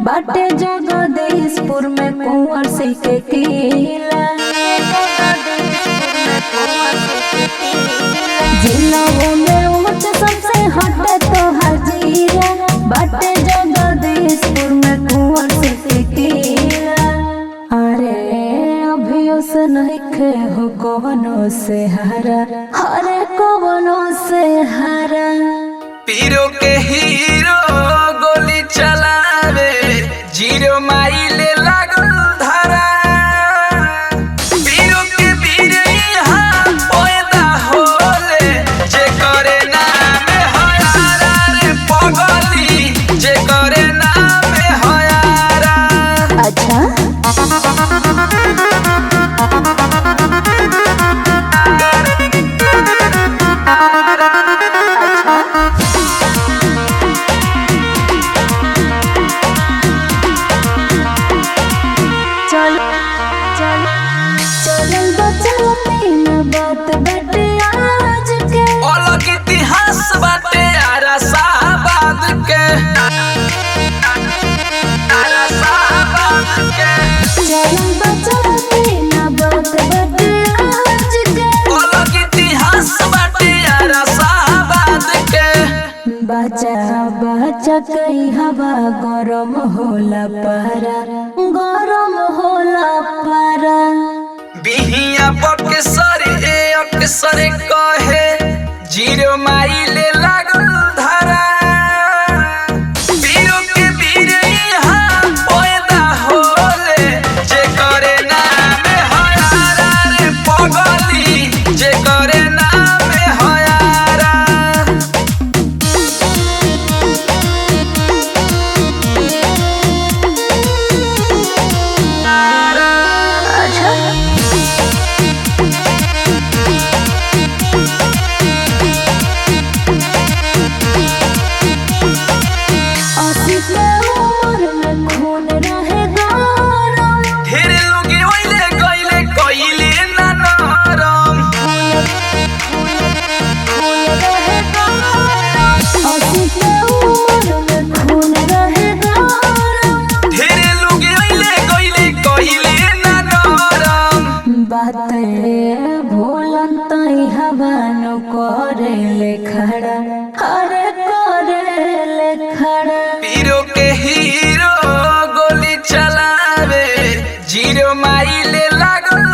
बाटे जगदीशपुर में कुंवर सिंह के किला। जिलों में ऊंच सबसे हटे तो हजीरा। बाटे जगदीशपुर में कुंवर सिंह के किला। अरे अभियो से नइखे हो कवनो से हारा। अरे कवनो से हारा। पीरो के हीरो गोली चलावे, जीरो माइले लागल धारा। पीरो के वीर यहाँ पैदा होले, जे करे नाम हयारा रे पगली, जे करे नाम हयारा। अच्छा बात बाटे आज के अलग इतिहास बाटे आरा साहबाद के। आरा साहबाद के चलन बचलते ना बात बाटे आज के। अलग इतिहास बाटे आरा साहबाद के। बचा बचा कई हवा गरम होला पारा। गरम होला पारा। बिहिया बक्सर अक्सर कहे, जीरो माइले लागल धारा। पीरो के वीर यहाँ पैदा होले, जे करे नाम हयारा रे पगली, जे करे नाम हयारा। ढेरे लोगे ओइले गइले कइले ना नरम। ढेरे लोगे ओइले गइले कइले ना नरम। बातें भूलन तई हवान करे ले खड़ा। अरे करे ले खड़ा। पीरो के हीरो गोली चलावे, जीरो माइले लागल